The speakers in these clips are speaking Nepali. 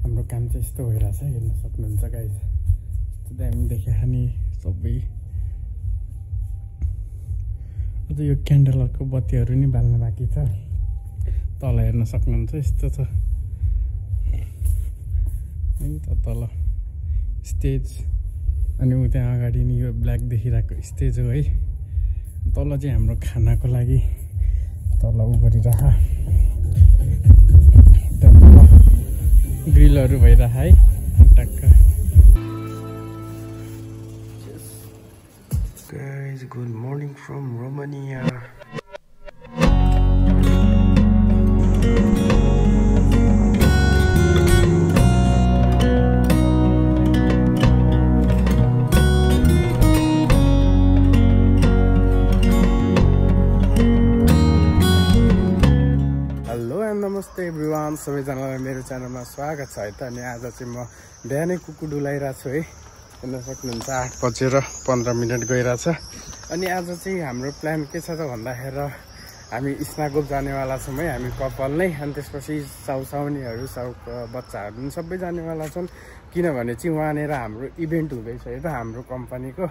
हाम्रो काम चाहिँ यस्तो भइरहेछ हेर्न सक्नुहुन्छ गाइस। यस्तो दामी देखिया नि सबै। अझ यो क्यान्डलहरूको बत्तीहरू नि बाल्न बाँकी छ। तल हेर्न सक्नुहुन्छ यस्तो छ है त तल स्टेज। अनि उ त्यहाँ अगाडि नि यो ब्ल्याक देखिरहेको स्टेज हो है। तल चाहिँ हाम्रो खानाको लागि तल उ गरिरह ग्रिलहरू भइरह है टक्क। Guys, good morning from Romania. नमस्ते एभ्रिवान, सबैजनालाई मेरो च्यानलमा स्वागत छ है त। अनि आज चाहिँ म बिहानै कुकुर डुलाइरहेको छु है। हेर्न सक्नुहुन्छ 8:15 गइरहेछ। अनि आज चाहिँ हाम्रो प्लान के छ त भन्दाखेरि हामी स्नागोप जानेवाला छौँ है, हामी कपाल नै। अनि त्यसपछि साउसाउनीहरू बच्चाहरू पनि सबै जानेवाला छन्, किनभने चाहिँ वहाँनिर हाम्रो इभेन्ट हुँदैछ है त हाम्रो कम्पनीको।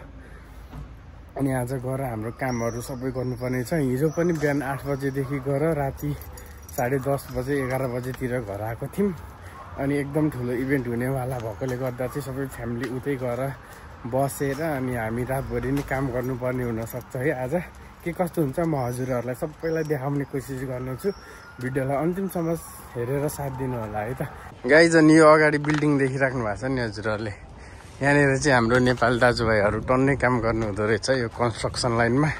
अनि आज गएर हाम्रो कामहरू सबै गर्नुपर्ने छ। हिजो पनि बिहान 8 बजेदेखि गएर राति 10:30 बजे 11 बजेतिर घर आएको थियौँ। अनि एकदम ठुलो इभेन्ट हुनेवाला भएकोले गर्दा चाहिँ सबै फ्यामिली उतै गएर बसेर अनि हामी रातभरि नै काम गर्नुपर्ने हुनसक्छ है। आज के कस्तो हुन्छ म हजुरहरूलाई सबैलाई देखाउने कोसिस गर्नेछु। भिडियोलाई अन्तिमसम्म हेरेर साथ दिनु होला है त गाइज। अनि यो अगाडि बिल्डिङ देखिराख्नु भएको छ नि हजुरहरूले, यहाँनिर चाहिँ हाम्रो नेपाली दाजुभाइहरू टन्नै काम गर्नु हुँदो रहेछ यो कन्स्ट्रक्सन लाइनमा।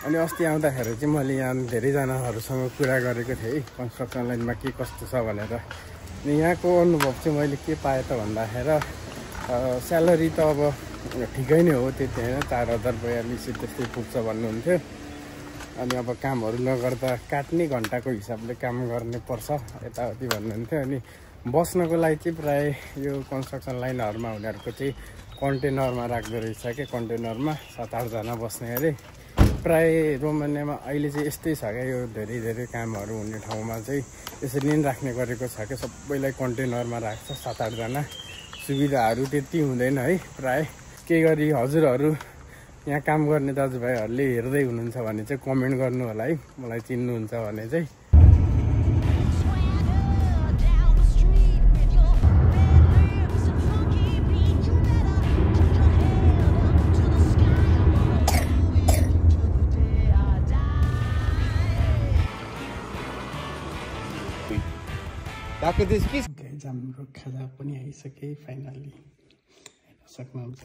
अनि अस्ति आउँदाखेरि चाहिँ मैले यहाँ धेरैजनाहरूसँग कुरा गरेको थिएँ है कन्स्ट्रक्सन लाइनमा के कस्तो छ भनेर। अनि यहाँको अनुभव चाहिँ मैले के पाएँ त भन्दाखेरि स्यालेरी त अब ठिकै नै हो, त्यति होइन 4042 त्यस्तै पुग्छ भन्नुहुन्थ्यो। अनि अब कामहरू नगर्दा काट्ने घन्टाको हिसाबले काम गर्ने पर्छ यताउति भन्नुहुन्थ्यो। अनि बस्नको लागि चाहिँ प्रायः यो कन्स्ट्रक्सन लाइनहरूमा उनीहरूको चाहिँ कन्टेनरमा राख्दो रहेछ क्या। कन्टेनरमा 7-8 जना बस्ने अरे। प्राय रोमानियामा अहिले चाहिँ यस्तै छ क्या, यो धेरै कामहरू हुने ठाउँमा चाहिँ यसरी नै राख्ने गरेको छ क्या। सबैलाई कन्टेनरमा राख्छ 7-8 जना। सुविधाहरू त्यति हुँदैन है प्राय। के गरी हजुरहरू यहाँ काम गर्ने दाजुभाइहरूले हेर्दै हुनुहुन्छ भने चाहिँ कमेन्ट गर्नु होला है, मलाई चिन्नुहुन्छ भने चाहिँ। हाम्रो खाजा पनि आइसके फाइनली, हेर्न सक्नुहुन्छ।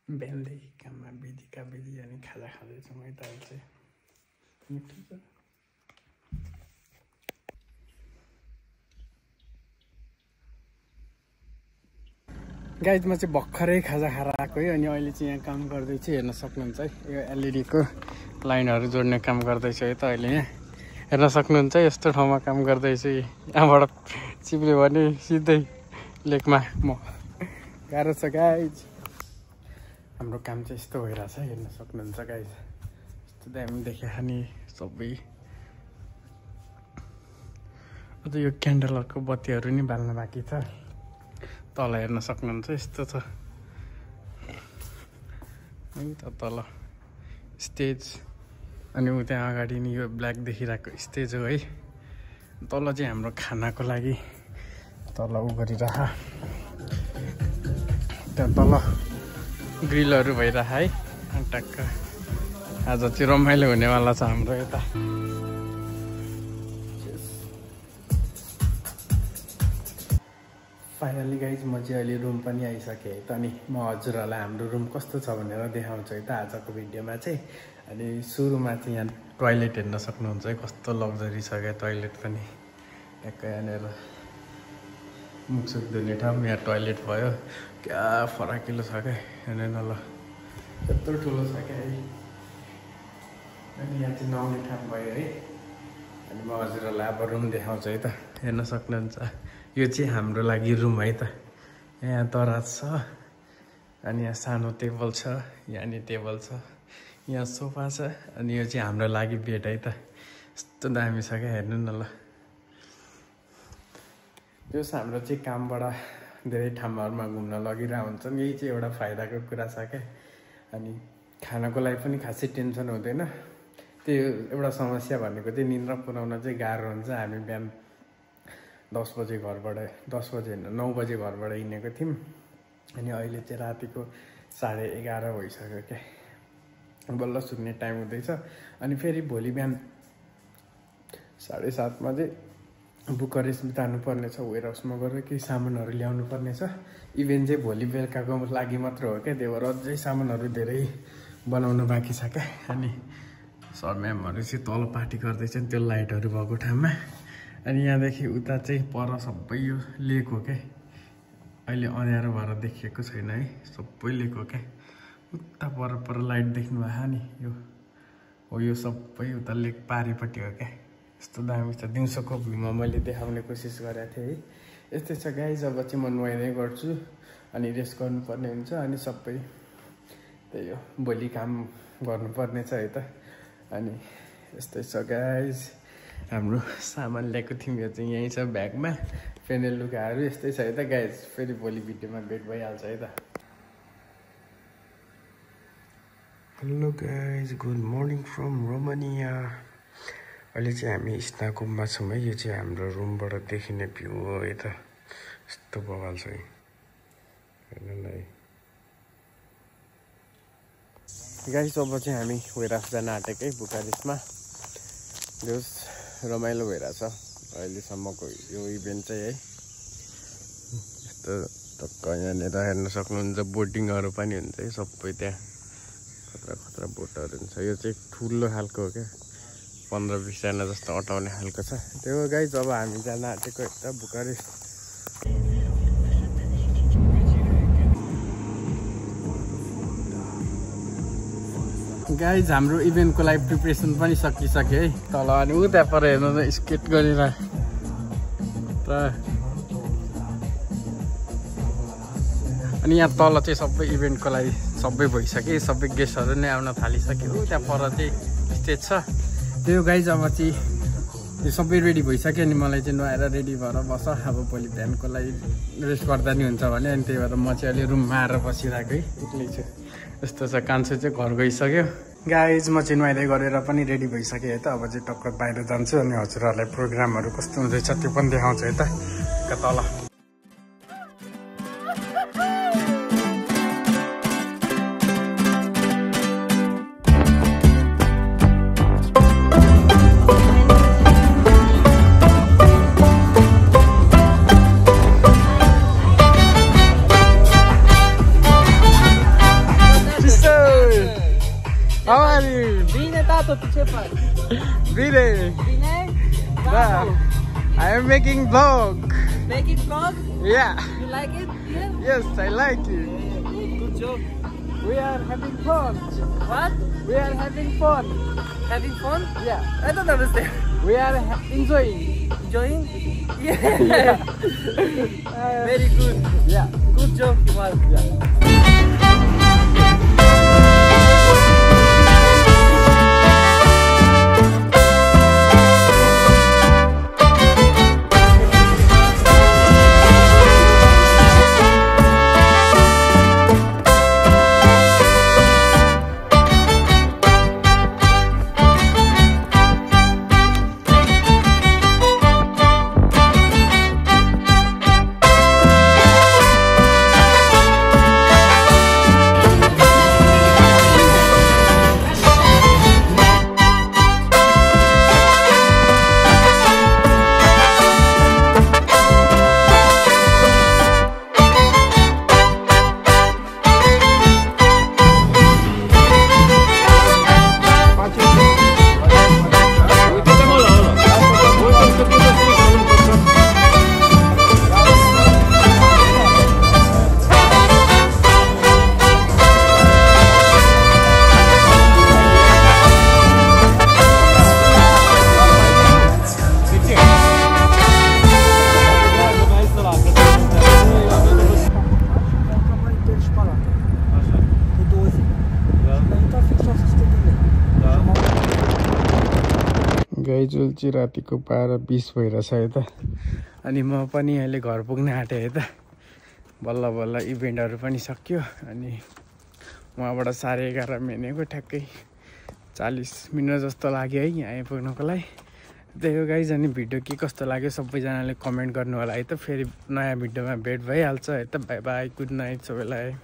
बिहानदेखि काममा बिजी अनि खाजा खाँदैछौँ है त चाहिँ मिठो छ। गाइजमा चाहिँ भर्खरै खाजा खाएर आएको है। अनि अहिले चाहिँ यहाँ काम गर्दैछु, हेर्न सक्नुहुन्छ है। यो एलइडीको लाइनहरू जोड्ने काम गर्दैछु है त अहिले यहाँ हेर्न सक्नुहुन्छ। यस्तो ठाउँमा काम गर्दैछु, यहाँबाट चिप्ल्यो भने सिधै लेकमा म। गाह्रो छ गाइज, हाम्रो काम चाहिँ यस्तो भइरहेछ हेर्न सक्नुहुन्छ गाइज। यस्तो दामी देखिया नि सबै। अझ यो क्यान्डलहरूको बत्तीहरू नि बाल्न बाँकी छ। तल हेर्न सक्नुहुन्छ यस्तो छ है त तल स्टेज। अनि उ त्यहाँ अगाडि नि यो ब्ल्याक देखिरहेको स्टेज हो है। तल चाहिँ हाम्रो खानाको लागि तल उ गरिरह त्यहाँ तल ग्रिलहरू भइरह है टक्क। आज चाहिँ रमाइलो हुनेवाला छ हाम्रो यता। फाइनली गाइज म चाहिँ अहिले रुम पनि आइसकेँ है त। अनि म हजुरहरूलाई हाम्रो रुम कस्तो छ भनेर देखाउँछु है त आजको भिडियोमा चाहिँ। अनि सुरुमा चाहिँ यहाँ टोइलेट हेर्न सक्नुहुन्छ है, कस्तो लग्जरी छ क्या टोइलेट पनि। ट्याक्कै यहाँनिर मुखसुख धुने ठाउँ, यहाँ टोइलेट भयो। क्या फराकिलो छ क्या हेर्नु न ल, यत्रो ठुलो छ क्या है। अनि यहाँ चाहिँ नुहाउने ठाउँ भयो है। अनि म हजुरहरूलाई अब रुम देखाउँछु है त, हेर्न सक्नुहुन्छ। यो चाहिँ हाम्रो लागि रुम है त। यहाँ दराज छ, अनि यहाँ सानो टेबल छ, यहाँ नि टेबल छ, यहाँ सोफा छ। अनि यो चाहिँ हाम्रो लागि बेड है त। यस्तो दामी छ क्या हेर्नु न ल। त्यो हाम्रो चाहिँ कामबाट धेरै ठाउँहरूमा घुम्न लगिरहेको हुन्छ नि, यही चाहिँ एउटा फाइदाको कुरा छ क्या। अनि खानाको लागि पनि खासै टेन्सन हुँदैन। त्यो एउटा समस्या भनेको चाहिँ निन्द्रा पुर्याउन चाहिँ गाह्रो हुन्छ। हामी बिहान 10 बजे घरबाट 10 बजे होइन 9 बजे घरबाट हिँडेको थियौँ, अनि अहिले चाहिँ रातिको 11:30 भइसक्यो क्या, बल्ल सुत्ने टाइम हुँदैछ। अनि फेरि भोलि बिहान 7:30 मा चाहिँ बुकारेस्ट जानुपर्ने छ, वेयर हाउसमा गएर केही सामानहरू ल्याउनु पर्ने छ। इभेन्ट चाहिँ भोलि बेलुकाको लागि मात्र हो क्या, त्यही भएर अझै सामानहरू धेरै बनाउनु बाँकी छ क्या। अनि सर म्यामहरू चाहिँ तल पार्टी गर्दैछन् त्यो लाइटहरू भएको ठाउँमा। अनि यहाँदेखि उता चाहिँ पर सबै यो लेक हो क्या, अहिले अँध्यारो भएर देखिएको छैन है, सबै लेक हो क्या। उता पर लाइट देख्नु भएको नि, यो हो, यो सबै उता लेक पारिपट्टि हो क्या। यस्तो दामी छ, दिउँसोको भ्यूमा मैले देखाउने कोसिस गरेको थिएँ है। यस्तै छ गाइज, अब चाहिँ म नुहाइँदै गर्छु अनि रेस्ट गर्नुपर्ने हुन्छ। अनि सबै त्यही हो, भोलि काम गर्नुपर्ने छ है त। अनि यस्तै छ गाइज, हाम्रो सामान ल्याएको थियौँ, यो चाहिँ यहीँ छ ब्यागमा, फेनेल लुगाहरू यस्तै छ है त गाइज। फेरि भोलि भिडियोमा भेट भइहाल्छ है त। Hello guys, good morning from Romania. अहिले चाहिँ हामी स्नाकुम्बा छौँ है, यो चाहिँ हाम्रो रुमबाट देखिने भ्यू हो है त। यस्तो बवाल छ है, हेर्नु है गाइस। अब चाहिँ हामी वेयर हाउस जान आँटेकै बुकारेस्टमा, जस रमाइलो भइरहेछ अहिलेसम्मको यो इभेन्ट चाहिँ है। यस्तो टक्क यहाँनिर हेर्न सक्नुहुन्छ, बोटिङहरू पनि हुन्छ है सबै, त्यहाँ खतरा बोटहरू हुन्छ। यो चाहिँ ठुलो खालको हो क्या, 15-20 जना जस्तो अटाउने खालको छ। त्यो गाइज अब हामी जान आँटेको यता बुकारेस्ट। गाइज हाम्रो इभेन्टको लागि प्रिपरेसन पनि सकिसक्यो है तल। अनि उता पर हेर्नु त स्केट गरेर त। अनि यहाँ तल चाहिँ सबै इभेन्टको लागि सबै भइसक्यो, सबै गेस्टहरू नै आउन थालिसक्यो। त्यहाँ पर चाहिँ स्टेज छ त्यो गाइज। अब चाहिँ यो सबै रेडी भइसक्यो, अनि मलाई चाहिँ नुहाएर रेडी भएर बस। अब भोलि बिहानको लागि रेस्ट गर्दा नि हुन्छ भने, अनि त्यही भएर म चाहिँ अहिले रुममा आएर बसिरहेको है, एक्लै छु। यस्तो छ, कान्छो चाहिँ घर गइसक्यो गाइज। म चाहिँ नुहाइँदै गरेर पनि रेडी भइसकेँ है त। अब चाहिँ टक्क बाहिर जान्छु, अनि हजुरहरूलाई प्रोग्रामहरू कस्तो हुँदैछ त्यो पनि देखाउँछु है त तल। How are you? Bine, tato, tu ce faci? Bine. Bine? Da. I am making vlog. Making vlog? Yeah. You like it? Yeah? Yes, I like it. Good job. We are having fun. What? We are having fun. Having fun? Yeah. I don't understand. We are enjoying. Enjoying? Yeah. Yeah. Very good. Yeah. Good job, Kemal. Yeah. गाइजोल चाहिँ रातिको 12:20 भइरहेछ है त। अनि म पनि अहिले घर पुग्न आँटेँ है त। बल्ल बल्ल इभेन्टहरू पनि सक्यो अनि उहाँबाट 11:30 हिँडेको ठ्याक्कै 40 मिनट जस्तो लाग्यो है यहाँ आइपुग्नको लागि। त्यही हो गाइज। अनि भिडियो के कस्तो लाग्यो सबैजनाले कमेन्ट गर्नु होला है त। फेरि नयाँ भिडियोमा भेट भइहाल्छ है त। बाई बाई, गुड नाइट सबैलाई।